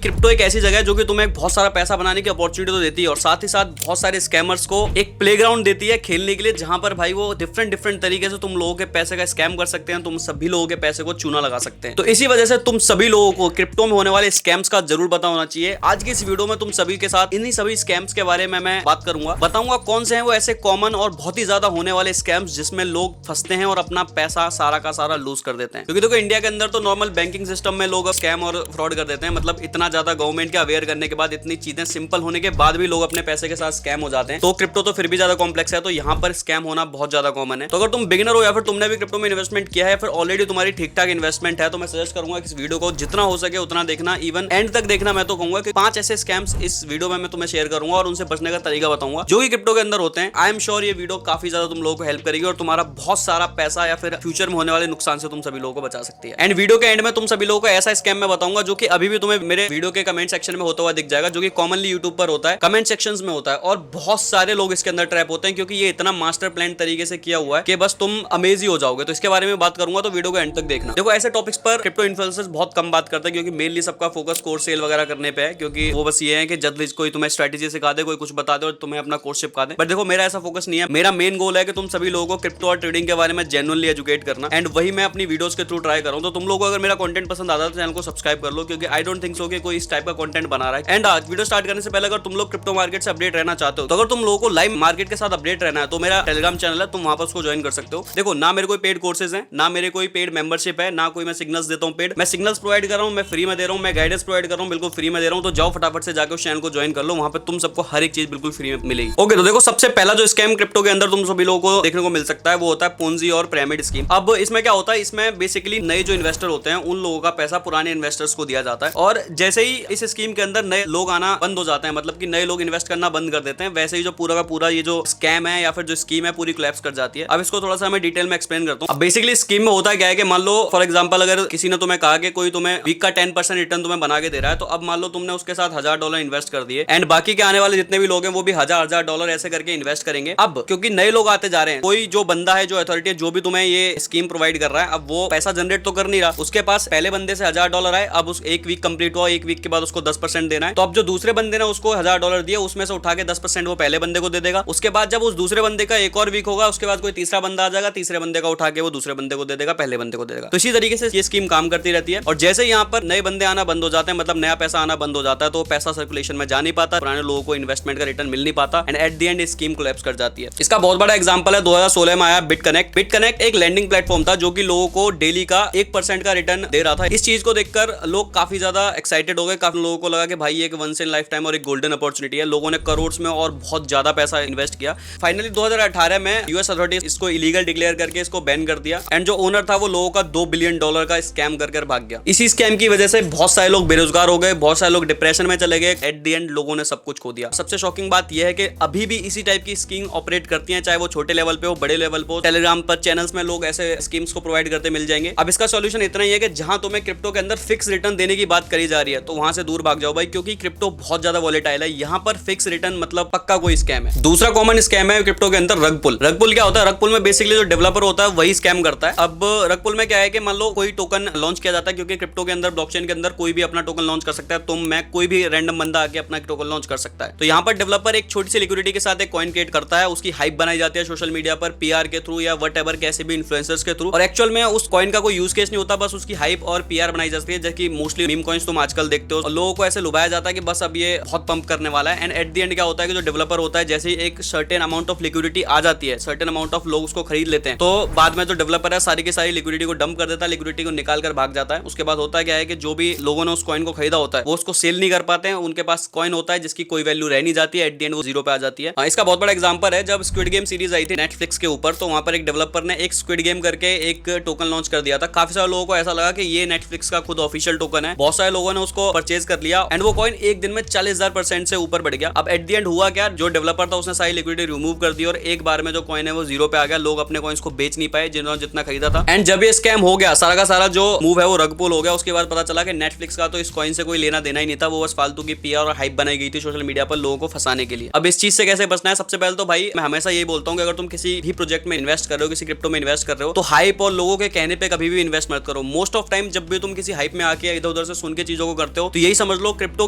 Crypto एक ऐसी जगह है जो कि तुम्हें बहुत सारा पैसा बनाने की अपॉर्चुनिटी तो देती है और साथ ही साथ बहुत सारे स्कैमर्स को एक प्लेग्राउंड देती है खेलने के लिए, जहां पर भाई वो डिफरेंट तरीके से तुम लोगों के पैसे का स्कैम कर सकते हैं, तुम सभी लोगों के पैसे को चूना लगा सकते हैं। तो इसी वजह से तुम सभी लोगों को क्रिप्टो में होने वाले स्कैम्स का जरूर पता होना चाहिए। आज की इस वीडियो में तुम सभी के साथ इन्हीं सभी स्कैम्स के बारे में मैं बात करूंगा, बताऊंगा कौन से हैं वो ऐसे कॉमन और बहुत ही ज्यादा होने वाले स्कैम्स जिसमें लोग फंसते हैं और अपना पैसा सारा का सारा लूज कर देते हैं। क्योंकि देखो इंडिया के अंदर तो नॉर्मल बैंकिंग सिस्टम में लोग स्कैम और फ्रॉड कर देते हैं, मतलब इतना ज्यादा गवर्नमेंट के अवेयर करने के बाद, इतनी चीजें सिंपल होने के बाद भी लोग अपने पैसे के साथ स्कैम हो जाते हैं। तो क्रिप्टो तो फिर भी ज्यादा कॉम्प्लेक्स है, तो यहाँ पर स्कैम होना बहुत ज्यादा कॉमन है। तो अगर तुम बिगिनर हो या फिर तुमने भी क्रिप्टो में इन्वेस्टमेंट किया है, फिर ऑलरेडी तुम्हारी ठीक ठाक इन्वेस्टमेंट है, तो मैं सजेस्ट करूंगा कि इस वीडियो को जितना हो सके उतना देखना, इवन एंड तक देखना। मैं तो कहूंगा कि 5 ऐसे स्कैम्स इस वीडियो में मैं तुम्हें शेयर करूंगा और उनसे बचने का तरीका बताऊंगा जो कि क्रिप्टो के अंदर होते हैं। आई एम श्योर ये वीडियो काफी ज्यादा तुम लोगों को हेल्प करेगी और तुम्हारा बहुत सारा पैसा या फिर फ्यूचर में होने वाले नुकसान से तुम सभी लोगों को बचा सकती है। एंड वीडियो के एंड में तुम सभी लोगों को ऐसा स्कैम मैं बताऊंगा जो कि अभी भी तुम्हें मेरे वीडियो के कमेंट सेक्शन में होता हुआ दिख जाएगा, जो कि कॉमनली यूट्यूब पर होता है, कमेंट सेक्शंस में होता है और बहुत सारे लोग इसके अंदर ट्रैप होते हैं क्योंकि ये इतना मास्टर प्लान तरीके से किया हुआ है कि बस तुम अमेज ही हो जाओगे। तो इसके बारे में बात करूंगा, तो वीडियो को एंड तक देखना। देखो ऐसे टॉपिक्स पर क्रिप्टो इन्फ्लुएंसर्स बहुत कम बात करते हैं क्योंकि मेनली सबका फोकस कोर्स सेल वगैरह करने पे है, क्योंकि वो बस ये है कि जल्दी कोई तुम्हें स्ट्रेटेजी सिखा दे, कोई कुछ बता दे और तुम्हें अपना कोर्स चिपका दे। बट देखो मेरा ऐसा फोकस नहीं है। मेरा मेन गोल है कि तुम सभी लोगों को क्रिप्टो और ट्रेडिंग के बारे में जेन्युइनली एजुकेट करना, एंड वही मैं अपनी वीडियोस के थ्रू ट्राई करूं। तो तुम लोगों को अगर मेरा कंटेंट पसंद आता है तो चैनल को सब्सक्राइब कर लो, क्योंकि आई डोंट थिंक सो कि कोई इस टाइप का कंटेंट बना रहा है। एंड आज वीडियो स्टार्ट करने से पहले अगर तुम लोग क्रिप्टो मार्केट से अपडेट रहना चाहते हो, तो अगर तुम लोगों को लाइव मार्केट के साथ अपडेट रहना है तो मेरा टेलीग्राम चैनल है, तुम वहां पर उसको ज्वाइन कर सकते हो। देखो ना मेरे कोई पेड कोर्सेज हैं, ना मेरे कोई पेड मेंबरशिप है, ना कोई मैं सिग्नल्स देता हूं पेड। मैं सिग्नल्स प्रोवाइड कर रहा हूं, मैं फ्री में दे रहा हूं, मैं गाइडेंस प्रोवाइड कर रहा हूं, बिल्कुल फ्री में दे रहा हूं। तो जाओ फटाफट से जाकर उस चैनल को ज्वाइन कर लो, वहां पर तुम सबको हर एक चीज बिल्कुल फ्री में मिलेगी। ओके, तो देखो सबसे पहला जो स्कैम क्रिप्टो के अंदर तुम सभी लोगों को देखने को मिल सकता है वो होता है पोंजी और पिरामिड स्कीम। अब इसमें क्या होता है, इसमें बेसिकली नए जो इन्वेस्टर होते हैं उन लोगों का पैसा पुराने इन्वेस्टर्स को दिया जाता है, और जैसे ही इस स्कीम के अंदर नए लोग आना बंद हो जाते हैं, मतलब कि नए लोग इन्वेस्ट करना बंद कर देते हैं, वैसे ही जो पूरा का पूरा ये जो स्कैम है या फिर जो स्कीम है पूरी कोलैप्स कर जाती है। अब इसको थोड़ा सा मैं डिटेल में एक्सप्लेन करता हूं। अब बेसिकली स्कीम में होता क्या है कि मान लो फॉर एग्जांपल अगर किसी ने तुम्हें कहा कि कोई तुम्हें वीक का 10% रिटर्न तुम्हें बना के दे रहा है, तो अब मान लो तुमने उसके साथ $1000 इन्वेस्ट कर दिए, एंड बाकी के आने वाले जितने भी लोग हैं वो भी $1000 ऐसे करके इन्वेस्ट करेंगे। अब क्योंकि नए लोग आते जा रहे हैं, कोई जो बंदा है, जो अथॉरिटी है, जो भी तुम्हें ये स्कीम प्रोवाइड कर रहा है, अब वो पैसा जनरेट तो कर नहीं रहा, उसके पास पहले बंदे से $1000 आए, अब उस एक वीक कंप्लीट हुआ, एक वीक के बाद उसको 10% देना है। तो अब जो दूसरे बंदे ने उसको $1000 दिया, उसमें से उठा के 10% वो पहले बंदे को दे देगा। उसके बाद जब उस दूसरे बंदे का एक और वीक होगा, उसके बाद कोई तीसरा बंदा आ जाएगा, तीसरे बंदे का उठा के वो दूसरे बंदे को दे देगा, पहले बंदे को दे देगा। तो इसी तरीके से ये स्कीम काम करती रहती है। और जैसे यहाँ पर नए बंदे आना बंद हो जाते हैं, मतलब नया पैसा आना बंद हो जाता है, तो पैसा सर्कुलेशन में जा नहीं पाता, पुराने लोगों को इन्वेस्टमेंट का रिटर्न मिल नहीं पाता, and at the end scheme collapse कर जाती है। इसका बहुत बड़ा एग्जांपल है 2016 में आया बिटकनेक्ट। बिटकनेक्ट एक लैंडिंग प्लेटफॉर्म था जो कि लोगों को डेली का 1% का रिटर्न दे रहा था। इस चीज को देखकर लोग काफी ज्यादा एक्साइटेड हो गए, काफी लोगों को लगा कि भाई एक वंस इन लाइफ टाइम और एक गोल्डन अपॉर्चुनिटी है। लोगों ने करोड़ में और बहुत ज्यादा पैसा इन्वेस्ट किया। फाइनली 2018 में यूएस अथॉरिटीज इसको इलीगल डिक्लेयर करके इसको बैन कर दिया, एंड जो ओनर था वो लोगों का $2 बिलियन का स्कैम कर भाग गया। इसी स्कैम की वजह से बहुत सारे लोग बेरोजगार हो गए, बहुत सारे लोग डिप्रेशन में चले गए, एट द एंड लोगों ने सब कुछ खो दिया। सबसे शॉकिंग बात यह है कि अभी भी इसी टाइप की स्कीम ऑपरेट करती हैं, चाहे वो छोटे लेवल पे हो, बड़े लेवल पे हो। टेलीग्राम पर चैनल्स में लोग ऐसे स्कीम्स को प्रोवाइड करते मिल जाएंगे। अब इसका सॉल्यूशन इतना ही है कि जहां तुम्हें क्रिप्टो के अंदर फिक्स रिटर्न देने की बात करी जा रही है, तो वहां से दूर भाग जाओ भाई, क्योंकि क्रिप्टो बहुत ज्यादा वॉलेटाइल है। यहाँ पर फिक्स रिटर्न मतलब पक्का कोई स्कैम है। दूसरा कॉमन स्कैम है क्रिप्टो के अंदर रग पुल। रग पुल क्या होता है? रग पुल में बेसिकली जो डेवलपर होता है वही स्कैम करता है। अब रग पुल में क्या है कि मान लो कोई टोकन लॉन्च किया जाता है, क्योंकि क्रिप्टो के अंदर ब्लॉकचेन के अंदर कोई भी अपना टोकन लॉन्च कर सकता है, तुम मैं कोई भी रैंडम बंदा आके अपना टोकन लॉन्च कर सकता है। तो यहाँ पर डेवलपर एक छोटी सी लिक्विडिटी के साथ एक कॉइन क्रिएट करता है, उसकी हाइप बनाई जाती है सोशल मीडिया पर पीआर के थ्रू या व्हाटएवर कैसे भी इन्फ्लुएंसर्स के थ्रू, और एक्चुअल में उस कॉइन का कोई यूज केस नहीं होता, बस उसकी हाइप और पीआर बनाई जाती है, जैसे मोस्टली मीम कॉइन्स तुम आजकल देखते हो। और लोगों को ऐसे लुभाया जाता है कि बस अब ये बहुत पंप करने वाला है, एंड एट द एंड क्या होता है कि जो डेवलपर होता है, जैसे ही एक सर्टेन अमाउंट ऑफ लिक्विडिटी आ जाती है, सर्टेन अमाउंट ऑफ लोग उसको खरीद लेते हैं, तो बाद में जो डेवलपर है सारी की सारी लिक्विडिटी को डंप कर देता है, लिक्विडिटी को निकाल कर भाग जाता है। उसके बाद होता क्या है कि जो भी लोगों ने उस कॉइन को खरीदा होता है वो उसको सेल नहीं कर पाते हैं, उनके पास कॉइन होता है जिसकी कोई वैल्यू रह नहीं जाती है, एट द एंड वो जीरो पे आ जाती है। इसका बहुत बड़ा एग्जांपल है जब स्क्विड गेम सीरीज आई थी नेटफ्लिक्स के ऊपर, तो वहां पर एक डेवलपर ने एक स्क्विड गेम करके एक टोकन लॉन्च कर दिया था। काफी सारे लोगों को ऐसा लगा कि ये नेटफ्लिक्स का खुद ऑफिशियल टोकन है, बहुत सारे लोगों ने उसको परचेज कर लिया, एंड वो कॉइन एक दिन में 40,000% से ऊपर बढ़ गया। अब एट द एंड हुआ क्या, जो डेवलपर था उसने सारी लिक्विडिटी रिमूव कर दी और एक बार में जो कॉइन है वो जीरो पे आ गया। लोग अपने कॉइन्स को बेच नहीं पाए जिन्होंने जितना खरीदा था, एंड जब ये स्कैम हो गया, सारा का सारा जो मूव है वो रग पुल हो गया। उसके बाद पता चला कि नेटफ्लिक्स का तो इस कॉइन से कोई लेना देना ही नहीं था, वो बस फालतू की पीआर और हाइप बनाई गई थी सोशल मीडिया पर लोगों को फंसाने के लिए। अब इस चीज से कैसे बचना है? सबसे पहले तो भाई मैं हमेशा यही बोलता हूँ कि अगर तुम किसी भी प्रोजेक्ट में इन्वेस्ट कर रहे हो, किसी क्रिप्टो में इन्वेस्ट कर रहे हो, तो हाइप और लोगों के कहने पे कभी भी इन्वेस्ट मत करो। मोस्ट ऑफ टाइम जब भी तुम किसी हाइप में आके इधर उधर से सुन के चीजों को करते हो, तो यही समझ लो क्रिप्टो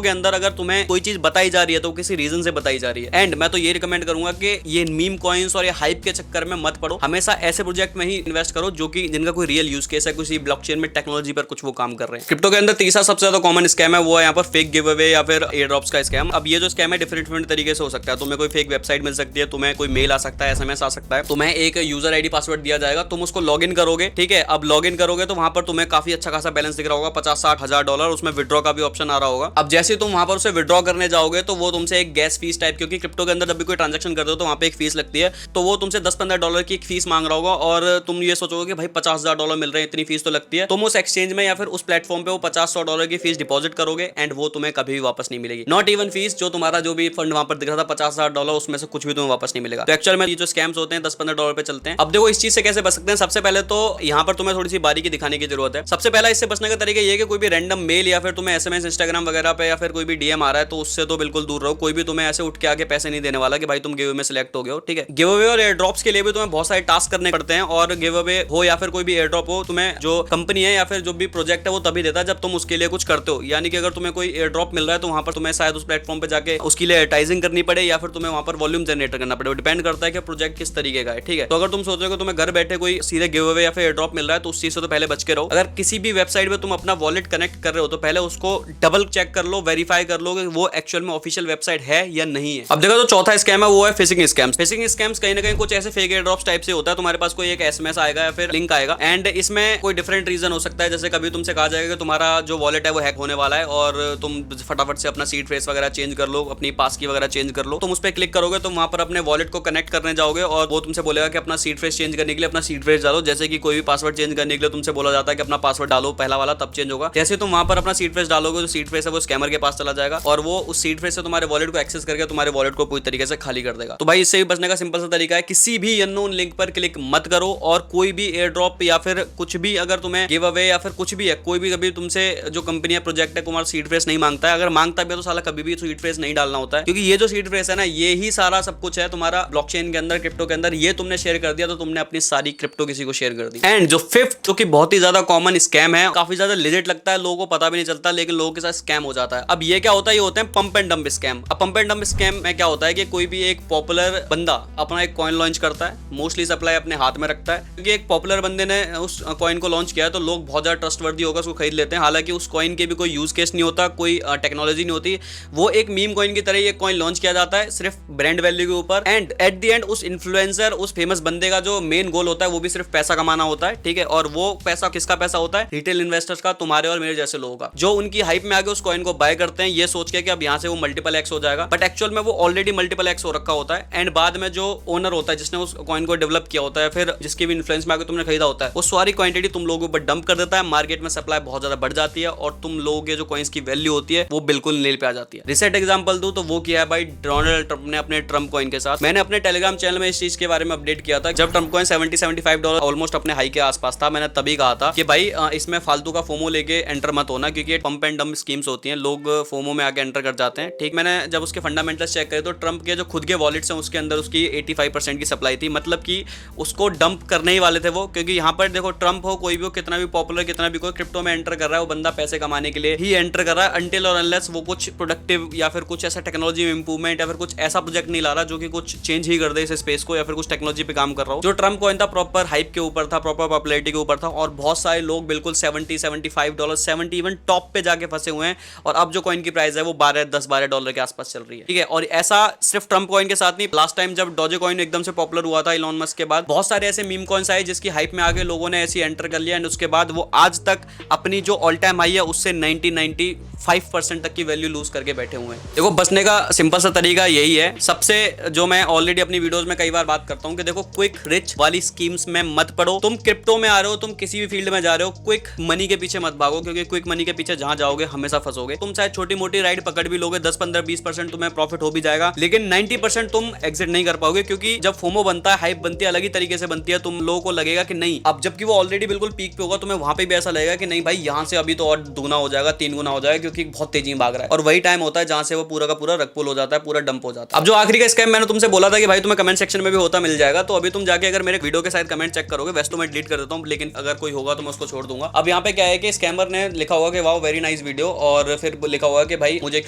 के अंदर अगर तुम्हें कोई चीज बताई जा रही है तो किसी रीजन से बताई जा रही है। एंड मैं तो ये रिकमेंड करूंगा कि ये मीम कॉइन्स और ये हाइप के चक्कर में मत पड़ो, हमेशा ऐसे प्रोजेक्ट में ही इन्वेस्ट करो जो कि जिनका कोई रियल यूज केस है, किसी ब्लॉकचेन में टेक्नोलॉजी पर कुछ वो काम कर रहे हैं। क्रिप्टो के अंदर तीसरा सबसे ज्यादा कॉमन स्कैम है वो है यहाँ पर फेक गिव अवे या फिर एयर ड्रॉप्स का स्कैम। अब ये जो स्कैम है डिफरेंट तरीके से हो सकता है। तुम्हें कोई फेक वेबसाइट मिल सकती है, तुम्हें कोई मेल आ सकता है, SMS आ सकता है, तुम्हें एक यूजर आईडी पासवर्ड दिया जाएगा, तुम उसको लॉग इन करोगे, ठीक है। अब लॉग इन करोगे तो वहां पर तुम्हें काफी अच्छा खासा बैलेंस दिख रहा होगा, 50-60 हजार डॉलर, उसमें विड्रॉ का भी ऑप्शन आ रहा होगा। अब जैसे तुम वहां पर उसे विड्रॉ करने जाओगे तो वो तुमसे एक गैस फीस टाइप, क्योंकि क्रिप्टो के अंदर जब भी कोई ट्रांजेक्शन करते हो तो वहां पे एक फीस लगती है, तो वो तुमसे 10-15 डॉलर की एक फीस मांग रहा होगा और तुम ये सोचोगे कि भाई 50,000 डॉलर मिल रहे हैं, इतनी फीस तो लगती है। तुम उस एक्सचेंज में या फिर उस प्लेटफॉर्म पे वो 50-100 डॉलर की फीस डिपॉजिट करोगे एंड वो तुम्हें कभी भी वापस नहीं मिलेगी। नॉट इवन फीस, जो तुम्हारा जो भी फंड वहां पर दिख रहा था 50,000 डॉलर, उसमें से कुछ भी तुम्हें वापस नहीं मिलेगा। तो एक्चुअल में ये जो स्कैम्स होते हैं 10-15 डॉलर पे चलते हैं। अब देखो इस चीज से कैसे बच सकते हैं। सबसे पहले तो यहाँ पर तुम्हें थोड़ी सी बारीकी दिखाने की जरूरत है। सबसे पहला इससे बचने का तरीका ये कि कोई भी रैंडम मेल या फिर तुम्हें SMS इंस्टाग्राम वगैरह पे या फिर कोई भी DM आ रहा है तो उससे तो बिल्कुल दूर रहो। कोई भी तुम्हें ऐसे उठ के आके पैसे नहीं देने वाला कि भाई तुम गिव अवे में सिलेक्ट हो गए हो, ठीक है। गिव अवे और एयर ड्रॉप्स के लिए भी तुम्हें बहुत सारे टास्क करने पड़ते हैं, और गिव अवे हो या फिर कोई भी एयर ड्रॉप हो, तुम्हें जो कंपनी है या फिर जो भी प्रोजेक्ट है वो तभी देता है जब तुम उसके लिए कुछ करते हो। यानी कि अगर तुम्हें कोई एयर ड्रॉप मिल रहा है तो वहां पर तुम्हें शायद उस प्लेटफॉर्म पे जाके उसके लिए एडवर्टाइजिंग करनी पड़े या फिर तुम्हें वहां पर वॉल्यूम जनरेट करना पड़े। डिपेंड करता है कि प्रोजेक्ट किस तरीके का है, ठीक है। तो अगर तुम सोच रहे हो तुम्हें घर बैठे कोई सीधे गिव अवे या फिर एयर ड्रॉप मिल रहा है तो उस चीज से तो पहले बच के रहो। अगर किसी भी वेबसाइट पे तुम अपना वॉलेट कनेक्ट कर रहे हो तो पहले उसको डबल चेक कर लो, वेरीफाई कर लो कि वो एक्चुअल में ऑफिशियल वेबसाइट है या नहीं है। अब देखो जो चौथा स्कैम है वो है फिशिंग स्कैम्स। फिशिंग स्कैम्स कहीं ना कहीं कुछ ऐसे फेक एयर ड्रॉप्स टाइप से होता है। तुम्हारे पास कोई एक SMS आएगा या फिर लिंक आएगा एंड इसमें कोई डिफरेंट रीजन हो सकता है। जैसे कभी तुमसे कहा जाएगा कि तुम्हारा जो वॉलेट है वो हैक होने वाला है और तुम फटाफट से अपना सीड फ्रेज वगैरह चेंज कर लो, अपनी पास की वगैरह चेंज कर लो। तुम उस पर क्लिक करोगे तो वहां पर अपने वॉलेट को कनेक्ट करने जाओगे और वो तुमसे बोलेगा कि अपना सीड फ्रेज चेंज करने के लिए अपना सीड फ्रेज डालो। जैसे कि कोई भी पासवर्ड चेंज करने के लिए तुमसे बोला जाता है कि अपना पासवर्ड डालो पहला वाला, तब चेंज होगा। जैसे तुम वहां पर अपना सीड फ्रेज डालोगे तो सीड फ्रेज है वो स्कैमर के पास चला जाएगा और वो उस सीड फ्रेज से तुम्हारे वॉलेट को एक्सेस करके तुम्हारे वॉलेट को पूरी तरीके से खाली कर देगा। तो भाई इससे भी बचने का सिंपल सा तरीका है, किसी भी अननोन लिंक पर क्लिक मत करो और कोई भी एयर ड्रॉप या फिर कुछ भी अगर तुम्हें गिव अवे या फिर कुछ भी है, कोई भी कभी तुमसे जो कंपनी या प्रोजेक्ट है तुम्हारा सीड फ्रेज नहीं मांगता है। अगर मांगता भी है तो साला कभी भी सीड फ्रेज नहीं डालना होता है, क्योंकि ये जो सीड फ्रेज है ना ये ही सारा सब कुछ है तुम्हारा ब्लॉकचेन के अंदर, क्रिप्टो के अंदर। ये तुमने शेयर कर दिया तो तुमने अपनी सारी क्रिप्टो किसी को शेयर कर दी। एंड जो फिफ्थ जो कि बहुत ही ज्यादा कॉमन स्कैम है, काफी ज्यादा लिजिट लगता है, लोगों को पता भी नहीं चलता लेकिन लोगों के साथ स्कैम हो जाता है। अब ये क्या होता है, ये होते हैं पंप एंड डंप स्कैम। अब पंप एंड डंप स्कैम में क्या होता है कि कोई भी एक पॉपुलर बंदा अपना एक कॉइन लॉन्च करता है, मोस्टली सप्लाई अपने हाथ में रखता है, क्योंकि एक पॉपुलर बंदे ने उस कॉइन को लॉन्च किया है तो लोग बहुत ज्यादा ट्रस्टवर्दी होगा उसको खरीद लेते हैं। हालांकि उस कॉइन के भी कोई यूज केस नहीं होता, कोई टेक्नोलॉजी नहीं होती, वो एक मीम कॉइन की तरह ये कॉइन लॉन्च किया जाता है सिर्फ ब्रांड वैल्यू के ऊपर। एंड एट द एंड उस इन्फ्लुएंसर, उस फेमस बंदे का जो मेन गोल होता है वो भी सिर्फ पैसा कमाना होता है, ठीक है। और वो पैसा किसका पैसा होता है? रिटेल इन्वेस्टर्स का, तुम्हारे और मेरे जैसे लोगों का, जो उनकी हाइप में आगे उस कॉइन को बाय करते हैं ये सोच के कि अब यहाँ से वो मल्टीपल एक्स हो जाएगा, बट एक्चुअल में वो ऑलरेडी मल्टीपल एक्स हो रखा होता है। एंड बाद में जो ओनर होता है जिसने उस कॉइन को डेवलप किया होता है, फिर जिसके भी इन्फ्लुएंस में आगे तुमने खरीदा होता है, वो सारी क्वांटिटी तुम लोगों के ऊपर डंप कर देता है। मार्केट में सप्लाई बहुत ज्यादा बढ़ जाती है और तुम लोगों के जो कॉइन्स की वैल्यू होती है वो बिल्कुल नील पे आ जाती है। रिसेंट एग्जांपल दूं तो वो किया है भाई डोनाल्ड ट्रंप ने अपने ट्रंप कॉइन के साथ। मैंने अपने टेलीग्राम चैनल में इस चीज के बारे में अपडेट किया था जब ट्रंप कॉइन $70-75 ऑलमोस्ट अपने हाई के आसपास था। मैंने तभी कहा था कि भाई इसमें फालतू का फोमो लेके एंटर मत होना, क्योंकि पंप एंड डंप स्कीम्स होती हैं, लोग फोमो में आके एंटर कर जाते हैं, ठीक। मैंने जब उसके फंडामेंटल्स चेक करे तो ट्रंप के जो खुद के वॉलेट्स हैं उसके अंदर उसकी 85% की सप्लाई थी, मतलब कि उसको डंप करने ही वाले थे वो। क्योंकि यहाँ पर देखो ट्रंप हो कोई भी हो, कितना भी पॉपुलर, कितना भी कोई क्रिप्टो में एंटर कर रहा है, वो बंदा पैसे कमाने के लिए ही एंटर कर रहा है, अनटिल और अनलेस वो कुछ प्रोडक्टिव या फिर कुछ ऐसा टेक्नोलॉजी में इंप्रूवमेंट या फिर कुछ ऐसा प्रोजेक्ट नहीं ला रहा जो कि कुछ चेंज ही कर दे इस स्पेस को, या फिर कुछ टेक्नोलॉजी पे काम कर रहा हो। जो ट्रंप कॉइन था प्रॉपर हाइप के ऊपर था, प्रॉपर पॉपुलैरिटी के ऊपर था और बहुत सारे लोग बिल्कुल $70-75, 70 इवन टॉप पे जाके फंसे हुए हैं। और अब जो कॉइन की प्राइस है वो $10-12 के आसपास चल रही है, ठीक है। और ऐसा सिर्फ ट्रंप कॉइन के साथ नहीं, लास्ट टाइम जब डोजे कॉइन एकदम से पॉपुलर हुआ था इलॉन मस्क के बाद, बहुत सारे ऐसे मीम कॉइन्स आए जिसकी हाइप में आगे लोगों ने ऐसी एंटर कर लिया एंड उसके बाद वो आज तक अपनी जो ऑल टाइम हाई है उससे 90-95% तक की वैल्यू लूज करके बैठे हुए हैं। देखो बचने का सिंपल सा तरीका यही है, सबसे जो मैं ऑलरेडी अपनी वीडियोस में कई बार बात करता हूं कि देखो क्विक रिच वाली स्कीम्स में मत पड़ो। तुम क्रिप्टो में आ रहे हो, तुम किसी भी फील्ड में जा रहे हो, क्विक मनी के पीछे मत भागो, क्योंकि क्विक मनी के पीछे जहां जाओगे हमेशा फंसोगे। तुम चाहे छोटी मोटी राइड पकड़ भी लोगे, 10-15-20% तुम्हें प्रॉफिट हो भी जाएगा, लेकिन 90% तुम एग्जिट नहीं कर पाओगे, क्योंकि जब फोमो बनता है, हाइप बनती है, अलग ही तरीके से बनती है। तुम लोगों को लगेगा कि नहीं, अब जबकि वो ऑलरेडी बिल्कुल पीक पे होगा, तुम्हें वहां पे भी ऐसा लगेगा कि नहीं भाई यहाँ से अभी तो और 2 गुना हो जाएगा, 3 गुना हो जाएगा, क्योंकि बहुत तेजी में भाग रहा है, और वही टाइम होता है जहां से वो पूरा का पूरा रग पुल हो जाता है, पूरा डंप हो जाता है। अब जो आखिरी का स्कैम मैंने तुमसे बोला था कि भाई तुम्हें कमेंट सेक्शन में भी होता मिल जाएगा, तो अभी तुम जाके अगर मेरे वीडियो के साथ कमेंट चेक करोगे, वैसे तो मैं डिलीट कर देता हूं, लेकिन अगर कोई होगा तो मैं उसको छोड़ दूंगा। अब यहाँ पे क्या है कि स्कैमर ने लिखा होगा कि वाओ वेरी नाइस वीडियो, और फिर लिखा होगा कि भाई मुझे एक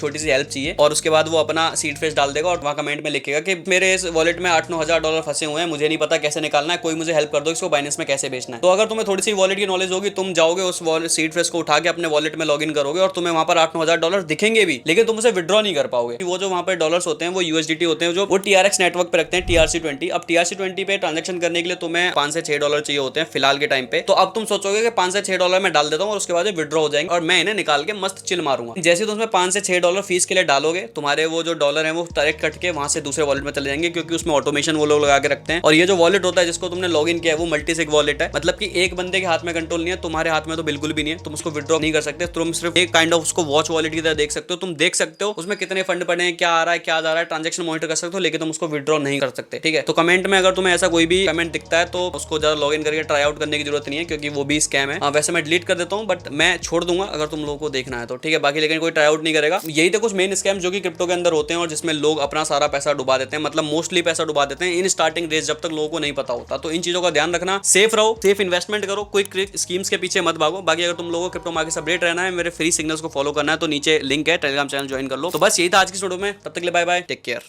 छोटी सी हेल्प चाहिए, और उसके बाद वो अपना सीड फेस डाल देगा और वहां कमेंट में लिखेगा कि मेरे इस वॉलेट में 8-9 हजार डॉलर फंसे हुए हैं, मुझे नहीं पता कैसे निकालना है, कोई मुझे हेल्प कर दो, इसको बाइनेंस में कैसे बेचना है। तो अगर तुम्हें थोड़ी सी वॉलेट की नॉलेज होगी, तुम जाओगे उस सीड फेस को उठा के अपने वॉलेट में लॉगिन करोगे और तुम्हें वहां पर 8-9 हजार डॉलर दिखेंगे भी, लेकिन तुम उसे विड्रॉ नहीं कर पाओगे। वो जो वहां पर डॉलर्स होते हैं वो यूएसडीटी होते हैं, जो वो TRX नेटवर्क पे रखते हैं, TRC20। अब TRC20 पे ट्रांजेक्शन करने के लिए तुम्हें 5 से 6 डॉलर चाहिए होते हैं फिलहाल के टाइम पे। तो अब तुम सोचोगे कि 5 से 6 डॉलर मैं डाल देता हूँ और उसके बाद विड्रॉ हो जाएंगे और मैं इन्हें निकाल के मस्त चिल मारूंगा। जैसे तुम 5 से 6 डॉलर फीस के लिए डालोगे, तुम्हारे वो जो डॉलर है वो डायरेक्ट कट के वहां से दूसरे वॉलेट में चले जाएंगे, क्योंकि उसमें ऑटोमेशन वो लोग लगा के रखते हैं। और ये जो वॉलेट होता है जिसको तुमने लॉग इन किया है वो मल्टी सिग वॉलेट है, मतलब कि एक बंदे के हाथ में कंट्रोल नहीं है, तुम्हारे हाथ में तो बिल्कुल भी नहीं है, तुम उसको विड्रॉ नहीं कर सकते। तुम सिर्फ एक काइंड ऑफ उसको वॉच वॉलेट की तरह देख सकते हो, तुम देख सकते हो उसमें कितने फंड पड़े हैं, क्या आ रहा है क्या जा रहा है, ट्रांजेक्शन मॉनिटर कर सकते हो, लेकिन तुम उसको विड्रॉ नहीं कर सकते। ठीक है, तो कमेंट में अगर तुम्हें ऐसा कोई भी कमेंट दिखता है तो उसको ज्यादा लॉग इन करके ट्राई आउट करने की जरूरत नहीं है, क्योंकि वो भी स्कैम है। वैसे मैं डिलीट कर देता हूँ, बट मैं छोड़ दूंगा अगर तुम लोगों को देखना है तो, ठीक है। बाकी लेकिन कोई ट्राई आउट नहीं करेगा। यही तो कुछ मेन स्कैम जो कि क्रिप्टो के अंदर होते हैं और जिसमें लोग अपना सारा पैसा डुबा देते हैं, मतलब मोस्टली पैसा डुबा देते हैं इन स्टार्टिंग डेज, जब तक लोगों को नहीं पता होता। तो इन चीजों का ध्यान रखना, सेफ रहो, सेफ इन्वेस्टमेंट करो, क्विक स्कीम्स के पीछे मत भागो। बाकी अगर तुम लोगों को क्रिप्टो मार्केट से अपडेट रहना है, मेरे फ्री सिग्नल्स को फॉलो करना है, तो नीचे लिंक है, टेलीग्राम चैनल ज्वाइन कर लो। तो बस यही था आज की वीडियो में, तब तक के लिए बाय बाय, टेक केयर।